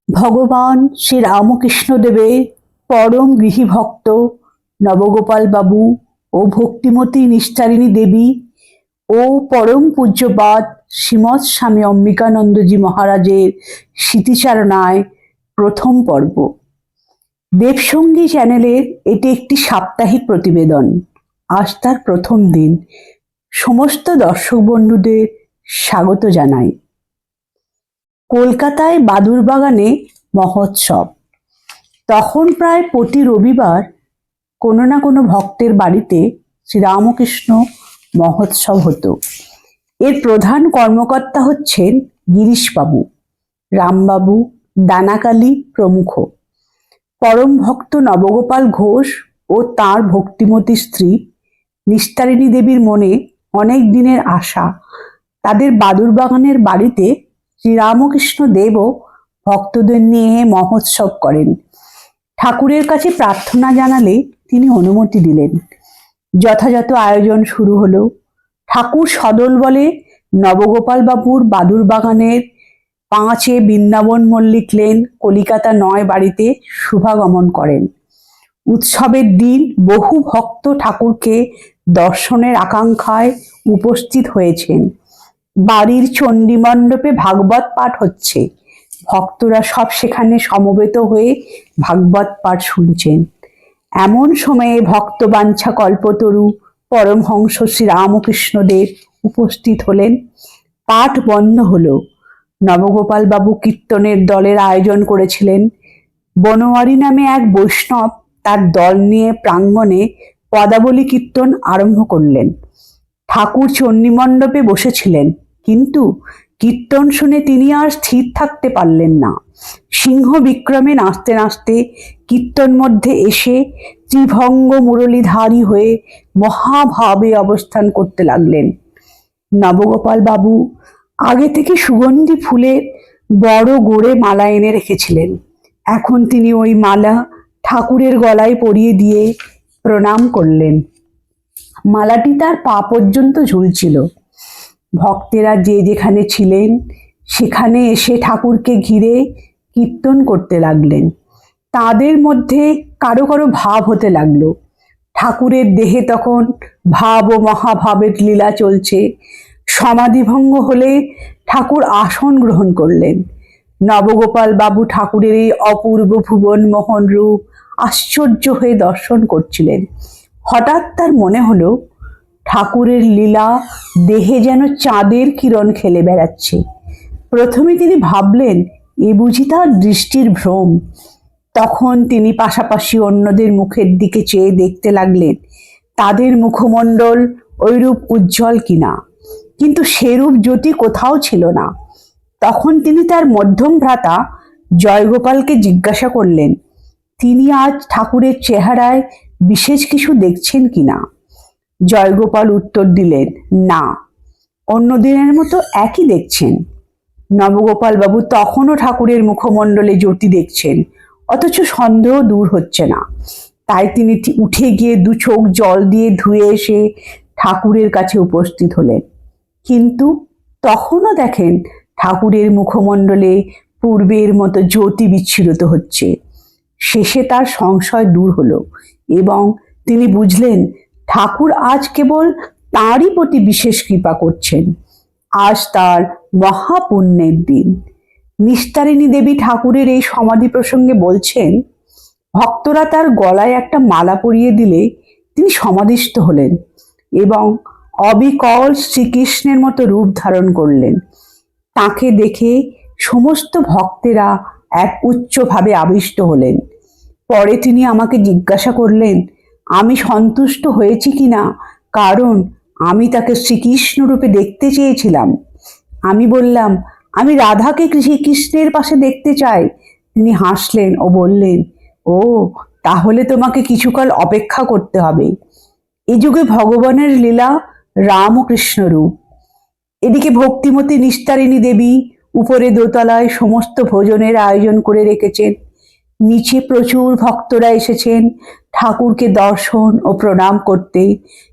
ভগবান শ্রী রামকৃষ্ণদেবের পরম গৃহীভক্ত নবগোপাল বাবু ও ভক্তিমতী নিস্তারিণী দেবী ও পরম পূজ্যপাদ শ্রীমৎ স্বামী অম্বিকানন্দজি মহারাজের স্মৃতিচারণায় প্রথম পর্ব। দেবসঙ্গী চ্যানেলের এটি একটি সাপ্তাহিক প্রতিবেদন। আজ তার প্রথম দিন। সমস্ত দর্শক বন্ধুদের স্বাগত জানাই। কলকাতায় বাদুরবাগানে মহোৎসব। তখন প্রায় প্রতি রবিবার কোনো না কোনো ভক্তের বাড়িতে শ্রীরামকৃষ্ণ মহোৎসব হতো। এর প্রধান কর্মকর্তা হচ্ছেন গিরিশবাবু, রামবাবু, দানাকালী প্রমুখ। পরম ভক্ত নবগোপাল ঘোষ ও তাঁর ভক্তিমতী স্ত্রী নিস্তারিণী দেবীর মনে অনেক দিনের আশা তাদের বাদুরবাগানের বাড়িতে শ্রীরামকৃষ্ণ দেবও ভক্তদের নিয়ে মহোৎসব করেন। ঠাকুরের কাছে প্রার্থনা জানালে তিনি অনুমতি দিলেন। যথাযথ আয়োজন শুরু হলো। ঠাকুর সদল বলে নবগোপাল বাবুর বাদুরবাগানের 5 বৃন্দাবন মল্লিক লেন কলিকাতা 9 বাড়িতে শুভাগমন করেন। উৎসবের দিন বহু ভক্ত ঠাকুরকে দর্শনের আকাঙ্ক্ষায় উপস্থিত হয়েছেন। বাড়ির চণ্ডী মণ্ডপে ভাগবত পাঠ হচ্ছে। ভক্তরা সব সেখানে সমবেত হয়ে ভাগবত পাঠ শুনছেন। এমন সময়ে ভক্তবাঞ্ছা কল্পতরু পরমহংস শ্রী রামকৃষ্ণদেব উপস্থিত হলেন। পাঠ বন্ধ হলো। নবগোপাল বাবু কীর্তনের দলের আয়োজন করেছিলেন। বনোয়ারি নামে এক বৈষ্ণব তার দল নিয়ে প্রাঙ্গণে পদাবলী কীর্তন আরম্ভ করলেন। ঠাকুর চণ্ডী মণ্ডপে বসেছিলেন, কিন্তু কীর্তন শুনে তিনি আর স্থির থাকতে পারলেন না। সিংহ বিক্রমে নাচতে নাচতে কীর্তন মধ্যে এসে ত্রিভঙ্গ মুরলীধারী হয়ে মহাভাবে অবস্থান করতে লাগলেন। নবগোপাল বাবু আগে থেকে সুগন্ধি ফুলের বড় গোড়ে মালা এনে রেখেছিলেন। এখন তিনি ওই মালা ঠাকুরের গলায় পরিয়ে দিয়ে প্রণাম করলেন। মালাটি তার পা পর্যন্ত ঝুলছিল। ভক্তেরা যে যেখানে ছিলেন সেখানে এসে ঠাকুরকে ঘিরে কীর্তন করতে লাগলেন। তাদের মধ্যে কারো কারো ভাব হতে লাগলো। ঠাকুরের দেহে তখন ভাব ও মহাভাবের লীলা চলছে। সমাধিভঙ্গ হলে ঠাকুর আসন গ্রহণ করলেন। নবগোপাল বাবু ঠাকুরের এই অপূর্ব ভুবন মোহন রূপ আশ্চর্য হয়ে দর্শন করছিলেন। হঠাৎ তার মনে হলো ঠাকুরের লীলা দেহে যেন চাঁদের কিরণ খেলে বেড়াচ্ছে। প্রথমে তিনি ভাবলেন এ বুঝি তার দৃষ্টির ভ্রম। তখন তিনি পাশাপাশি অন্যদের মুখের দিকে চেয়ে দেখতে লাগলেন তাদের মুখমণ্ডল ওইরূপ উজ্জ্বল কিনা, কিন্তু সেরূপ জ্যোতি কোথাও ছিল না। তখন তিনি তার মধ্যম ভ্রাতা জয়গোপালকে জিজ্ঞাসা করলেন তিনি আজ ঠাকুরের চেহারায় বিশেষ কিছু দেখছেন কিনা। জয়গোপাল উত্তর দিলেন, না, অন্যদিনের মতো একই দেখছেন। নবগোপাল বাবু তখনও ঠাকুরের মুখমণ্ডলে জ্যোতি দেখছেন, অথচ সন্দেহ দূর হচ্ছে না। তাই তিনি উঠে গিয়ে 2 চোখ জল দিয়ে ধুয়ে এসে ঠাকুরের কাছে উপস্থিত হলেন। কিন্তু তখনও দেখেন ঠাকুরের মুখমণ্ডলে পূর্বের মতো জ্যোতি বিচ্ছুরিত হচ্ছে। শেষে তার সংশয় দূর হলো এবং তিনি বুঝলেন ঠাকুর আজ কেবল তাঁরই প্রতি বিশেষ কৃপা করছেন। আজ তার মহাপুণ্যের দিন। নিস্তারিণী দেবী ঠাকুরের এই সমাধি প্রসঙ্গে বলছেন, ভক্তরা তার গলায় একটা মালা পরিয়ে দিলে তিনি সমাধিস্থ হলেন এবং অবিকল শ্রীকৃষ্ণের মতো রূপ ধারণ করলেন। তাকে দেখে সমস্ত ভক্তেরা এক উচ্চভাবে আবিষ্ট হলেন। পরে তিনি আমাকে জিজ্ঞাসা করলেন আমি সন্তুষ্ট হয়েছি কিনা, কারণ আমি তাকে শ্রীকৃষ্ণ রূপে দেখতে চেয়েছিলাম। আমি বললাম আমি রাধাকে শ্রীকৃষ্ণের পাশে দেখতে চাই। তিনি হাসলেন ও বললেন, ও তাহলে তোমাকে কিছুকাল অপেক্ষা করতে হবে। এই যুগে ভগবানের লীলা রামকৃষ্ণ রূপ। এদিকে ভক্তিমতী নিস্তারিণী দেবী উপরে দোতলায় সমস্ত ভোজনের আয়োজন করে রেখেছেন। নিচে প্রচুর ভক্তরা এসেছেন ঠাকুরকে দর্শন ও প্রণাম করতে,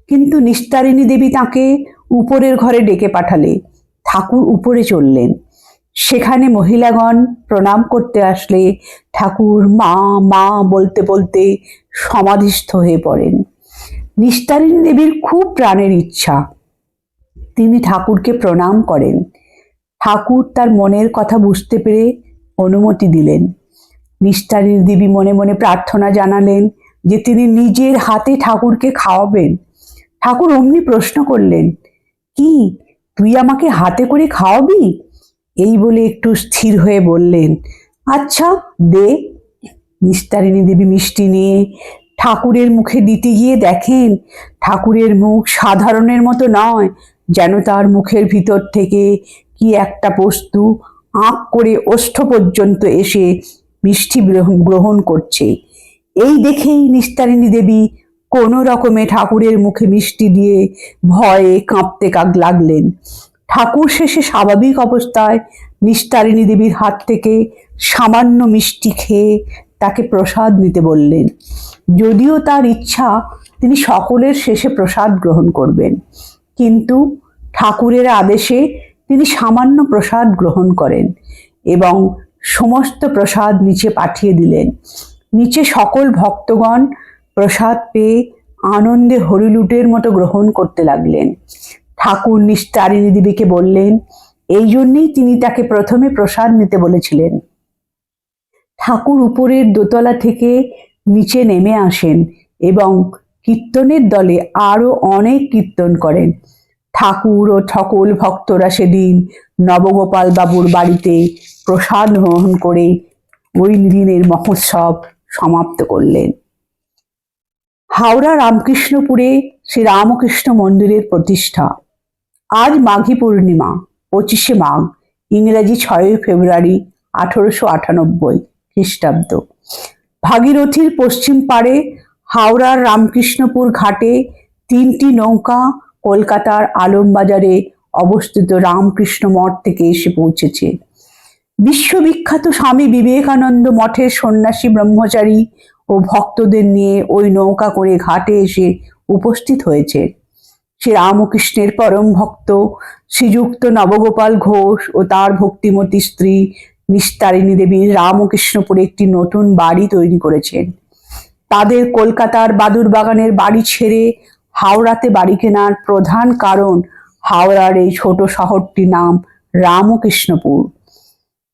কিন্তু নিস্তারিণী দেবী তাকে উপরের ঘরে ডেকে পাঠালে। ঠাকুর উপরে চললেন। সেখানে মহিলাগণ প্রণাম করতে আসলে ঠাকুর মা মা বলতে বলতে সমাধিস্থ হয়ে পড়েন। নিস্তারিণী দেবীর খুব প্রাণের ইচ্ছা, তিনি ঠাকুরকে প্রণাম করেন। ঠাকুর তার মনের কথা বুঝতে পেরে অনুমতি দিলেন। নিস্তারিণী দেবী মনে মনে প্রার্থনা জানালেন যে তিনি নিজের হাতে ঠাকুরকে খাওয়াবেন। ঠাকুর অমনি প্রশ্ন করলেন, কি তুই আমাকে হাতে করে খাওয়াবি? এই বলে একটু স্থির হয়ে বললেন, আচ্ছা দে। নিস্তারিণী দেবী মিষ্টি নিয়ে ঠাকুরের মুখে দিতে গিয়ে দেখেন ঠাকুরের মুখ সাধারণের মতো নয়, যেন তার মুখের ভিতর থেকে কি একটা বস্তু আঁক করে ওষ্ঠ পর্যন্ত এসে মিষ্টি গ্রহণ করছে। এই দেখেই নিস্তারিণী দেবী কোনো রকমে ঠাকুরের মুখে মিষ্টি দিয়ে ভয়ে কাঁপতে লাগলেন। ঠাকুর শেষে স্বাভাবিক অবস্থায় নিস্তারিণী দেবীর হাত থেকে সামান্য মিষ্টি খেয়ে তাকে প্রসাদ নিতে বললেন। যদিও তার ইচ্ছা তিনি সকলের শেষে প্রসাদ গ্রহণ করবেন, কিন্তু ঠাকুরের আদেশে তিনি সামান্য প্রসাদ গ্রহণ করেন এবং সমস্ত প্রসাদ নিচে পাঠিয়ে দিলেন। নিচে সকল ভক্তগণ প্রসাদ পেয়ে আনন্দে হরিলুটের মতো গ্রহণ করতে লাগলেন। ঠাকুর নিস্তারিণী দেবীকে বললেন, এই জন্যেই তিনি তাকে প্রথমে প্রসাদ নিতে বলেছিলেন। ঠাকুর উপরের দোতলা থেকে নিচে নেমে আসেন এবং কীর্তনের দলে আরো অনেক কীর্তন করেন। ঠাকুর ও সকল ভক্তরা সেদিন নবগোপাল বাবুর বাড়িতে প্রসাদ গ্রহণ করে ওই দিনের মহোৎসব সমাপ্ত করলেন। হাওড়া রামকৃষ্ণপুরে শ্রী রামকৃষ্ণ মন্দিরের প্রতিষ্ঠা। আজ মাঘী পূর্ণিমা, 25শে মাঘ, ইংরেজি 6 ফেব্রুয়ারি 1898 খ্রিস্টাব্দ। ভাগীরথীর পশ্চিম পাড়ে হাওড়ার রামকৃষ্ণপুর ঘাটে 3টি নৌকা কলকাতার আলমবাজারে অবস্থিত রামকৃষ্ণ মঠ থেকে এসে পৌঁছেছে। বিশ্ববিখ্যাত স্বামী বিবেকানন্দ মঠের সন্ন্যাসী ব্রহ্মচারী ও ভক্তদের নিয়ে ওই নৌকা করে ঘাটে এসে উপস্থিত হয়েছে শ্রী রামকৃষ্ণের পরম ভক্ত শ্রীযুক্ত নবগোপাল ঘোষ ও তার ভক্তিমতী স্ত্রী নিস্তারিণী দেবী রামকৃষ্ণপুরে একটি নতুন বাড়ি তৈরি করেছেন। তাদের কলকাতার বাদুর বাগানের বাড়ি ছেড়ে হাওড়াতে বাড়ি কেনার প্রধান কারণ হাওড়ার এই ছোট শহরটির নাম রামকৃষ্ণপুর।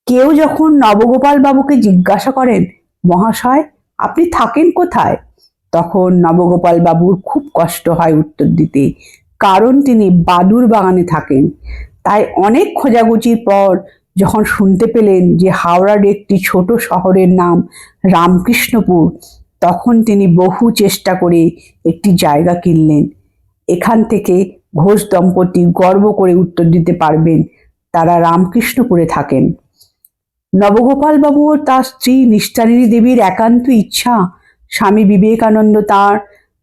কেউ যখন নবগোপাল বাবুকে জিজ্ঞাসা করেন, মহাশয় আপনি থাকেন কোথায়, তখন নবগোপাল বাবুর খুব কষ্ট হয় উত্তর দিতে, কারণ তিনি বাদুর বাগানে থাকেন। তাই অনেক খোঁজাখুঁজির পর যখন শুনতে পেলেন যে হাওড়ার একটি ছোট শহরের নাম রামকৃষ্ণপুর, তখন তিনি বহু চেষ্টা করে একটি জায়গা কিনলেন। এখান থেকে ঘোষ দম্পতি গর্ব করে উত্তর দিতে পারবেন তারা রামকৃষ্ণপুরে থাকেন। নবগোপাল বাবু ও তার স্ত্রী নিস্তারিণী দেবীর একান্ত ইচ্ছা স্বামী বিবেকানন্দ তার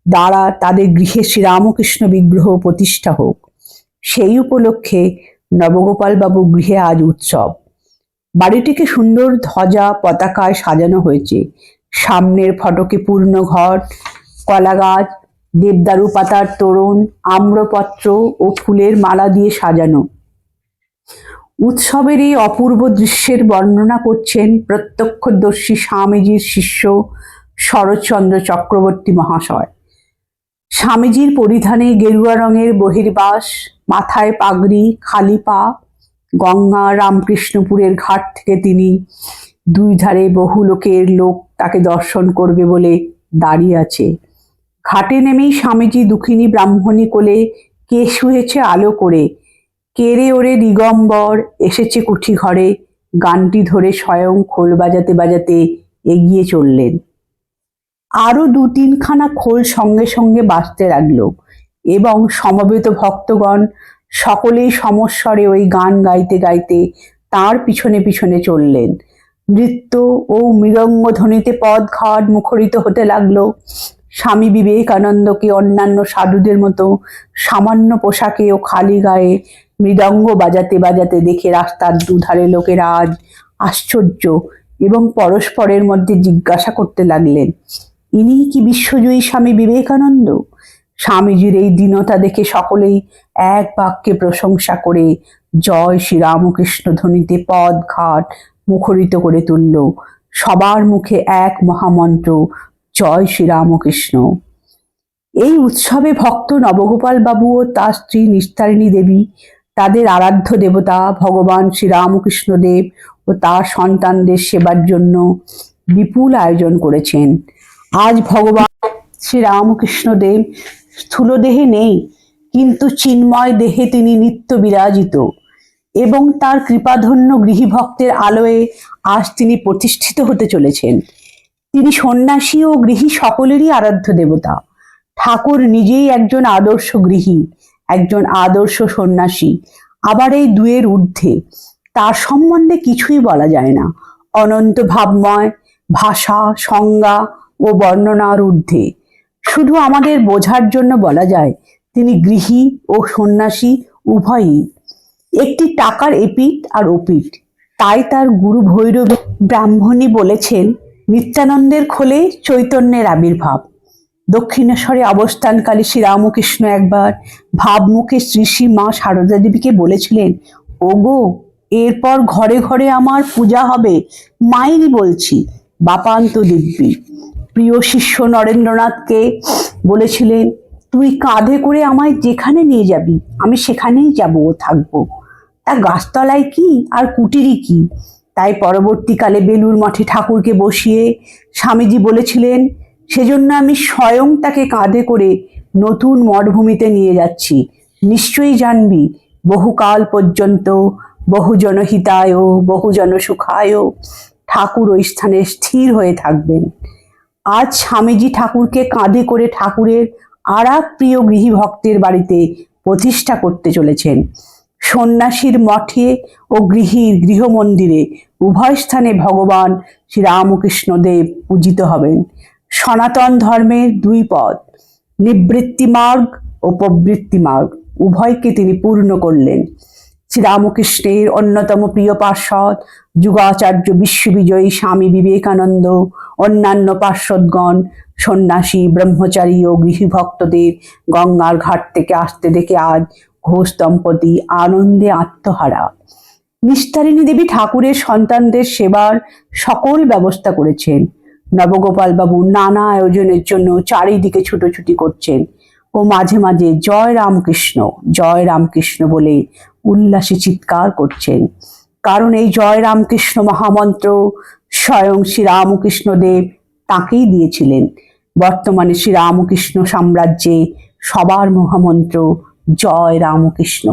দ্বারা তাদের গৃহে শ্রীরামকৃষ্ণ বিগ্রহ প্রতিষ্ঠা হোক। সেই উপলক্ষে নবগোপাল বাবু গৃহে আজ উৎসব। বাড়িটিকে সুন্দর ধ্বজা পতাকায় সাজানো হয়েছে। সামনের ফটকে পূর্ণ ঘট, কলা গাছ, দেবদারু পাতার তোরণ, আম্রপত্র ও ফুলের মালা দিয়ে সাজানো। উৎসবের এই অপূর্ব দৃশ্যের বর্ণনা করছেন প্রত্যক্ষদর্শী স্বামীজির শিষ্য শরৎচন্দ্র চক্রবর্তী মহাশয়। স্বামীজির পরিধানে গেরুয়া রঙের বহির্বাস, মাথায় পাগড়ি, খালি পা। গঙ্গা রামকৃষ্ণপুরের ঘাট থেকে তিনি দুই ধারে বহু লোক তাকে দর্শন করবে বলে দাঁড়িয়ে আছে। ঘাটে নেমেই স্বামীজি দুঃখিনী ব্রাহ্মণী কোলে কে শুয়েছে আলো করে, কেরে ওরে দিগম্বর এসেছে কুঠি ঘরে, গানটি ধরে স্বয়ং খোল বাজাতে বাজাতে এগিয়ে চললেন। আরো 2-3খানা খোল সঙ্গে সঙ্গে বাজতে লাগলো এবং সমবেত ভক্তগণ সকলেই সমস্বরে ওই গান গাইতে গাইতে তার পিছনে পিছনে চললেন। নৃত্য ও মৃদঙ্গ ধ্বনিতে পদঘাট মুখরিত হতে লাগলো। স্বামী বিবেকানন্দকে অন্যান্য সাধুদের মতো সামান্য পোশাকে ও খালি গায়ে মৃদঙ্গ বাজাতে বাজাতে দেখে রাস্তার দুধারে লোকেরা আজ আশ্চর্য এবং পরস্পরের মধ্যে জিজ্ঞাসা করতে লাগলেন, ইনি কি বিশ্বজয়ী স্বামী বিবেকানন্দ? স্বামীজির এই দীনতা দেখে সকলেই এক বাক্যে প্রশংসা করে জয় শ্রীরামকৃষ্ণ ধ্বনিতে পথ ঘাট মুখরিত করে তুলল। সবার মুখে এক মহামন্ত্র, জয় শ্রীরামকৃষ্ণ। এই উৎসবে ভক্ত নবগোপাল বাবু ও তার স্ত্রী নিস্তারিণী দেবী তাদের আরাধ্য দেবতা ভগবান শ্রীরামকৃষ্ণ দেব ও তার সন্তানদের সেবার জন্য বিপুল আয়োজন করেছেন। আজ ভগবান শ্রীরামকৃষ্ণ দেব স্থূল দেহে নেই, কিন্তু চিন্ময় দেহে তিনি নিত্য বিরাজিত এবং তার কৃপাধন্য গৃহী ভক্তের আলোয় আজ তিনি প্রতিষ্ঠিত হতে চলেছেন। তিনি সন্ন্যাসী ও গৃহী সকলেরই আরাধ্য দেবতা। ঠাকুর নিজেই একজন আদর্শ গৃহী, একজন আদর্শ সন্ন্যাসী, আবার এই দুয়ের ঊর্ধ্বে। তার সম্বন্ধে কিছুই বলা যায় না। অনন্ত ভাবময়, ভাষা, সংজ্ঞা ও বর্ণনার ঊর্ধ্বে। শুধু আমাদের বোঝার জন্য বলা যায়, তিনি গৃহী ও সন্ন্যাসী উভয়ই। একটি টাকার এপিঠ আর ওপিঠ। তাই তার গুরু ভৈরবী ব্রাহ্মণী বলেছেন, নিত্যানন্দের খোলে চৈতন্যের আবির্ভাব। দক্ষিণেশ্বরে অবস্থানকালে শ্রীরামকৃষ্ণ একবার ভাবমুখে শ্রী শ্রী মা সারদা দেবীকে বলেছিলেন, ওগো, এরপর ঘরে ঘরে আমার পূজা হবে, মায়েরই বলছি, বাপান্ত দিব্যি। প্রিয় শিষ্য নরেন্দ্রনাথকে বলেছিলেন, তুই কাঁধে করে আমায় যেখানে নিয়ে যাবি আমি সেখানেই যাব ও থাকবো। তা গাছতলায় কি আর কুটিরই কি। তাই পরবর্তীকালে বেলুর মঠে ঠাকুরকে বসিয়ে স্বামীজি বলেছিলেন, সেজন্য আমি স্বয়ং তাকে কাঁধে করে নতুন মঠভূমিতে নিয়ে যাচ্ছি। নিশ্চয়ই জানবি, বহুকাল পর্যন্ত বহুজন হিতায় বহুজন সুখায় ঠাকুর ওই স্থানে স্থির হয়ে থাকবেন। আজ স্বামীজি ঠাকুরকে কাঁধে করে ঠাকুরের আর এক প্রিয় গৃহী ভক্তের বাড়িতে প্রতিষ্ঠা করতে চলেছেন। সন্ন্যাসীর মঠে ও গৃহীর গৃহমন্দিরে উভয় স্থানে ভগবান শ্রীরামকৃষ্ণ দেব পূজিত হবেন। সনাতন ধর্মের দুই পথ, নিবৃত্তি মার্গ ও প্রবৃত্তি মার্গ, উভয়কে তিনি পূর্ণ করলেন। শ্রীরামকৃষ্ণের অন্যতম প্রিয় পার্ষদ যুগাচার্য বিশ্ববিজয়ী স্বামী বিবেকানন্দ, অন্যান্য পার্ষদগণ সন্ন্যাসী, ব্রহ্মচারী ও গৃহী ভক্তদের গঙ্গার ঘাট থেকে আসতে দেখে আজ ঘোষ দম্পতি আনন্দে আত্মহারা। নিস্তারিণী দেবী ঠাকুরের সন্তানদের সেবার সকল ব্যবস্থা করেছেন। নবগোপাল বাবু নানা আয়োজনের জন্য চারিদিকে ছুটোছুটি করছেন ও মাঝে মাঝে জয় রামকৃষ্ণ বলে উল্লাসে চিৎকার করছেন। কারণ এই জয় রামকৃষ্ণ মহামন্ত্র স্বয়ং শ্রীরামকৃষ্ণ দেব তাকেই দিয়েছিলেন। বর্তমানে শ্রীরামকৃষ্ণ সাম্রাজ্যে সবার মহামন্ত্র জয় রামকৃষ্ণ।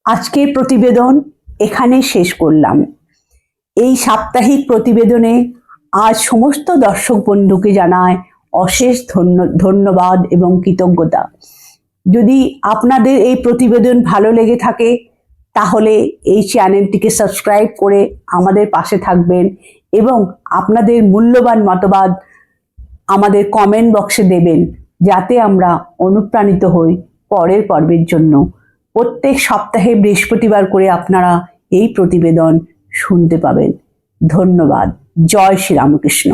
আজকের প্রতিবেদন এখানে শেষ করলাম। এই সাপ্তাহিক প্রতিবেদনে আজ সমস্ত দর্শক বন্ধুকে জানায় অশেষ ধন্যবাদ এবং কৃতজ্ঞতা। যদি আপনাদের এই প্রতিবেদন ভালো লেগে থাকে তাহলে এই চ্যানেলটিকে সাবস্ক্রাইব করে আমাদের পাশে থাকবেন এবং আপনাদের মূল্যবান মতবাদ আমাদের কমেন্ট বক্সে দেবেন, যাতে আমরা অনুপ্রাণিত হই পরের পর্বের জন্য। প্রত্যেক সপ্তাহে বৃহস্পতিবার করে আপনারা এই প্রতিবেদন শুনতে পাবেন। ধন্যবাদ। জয় শ্রীরামকৃষ্ণ।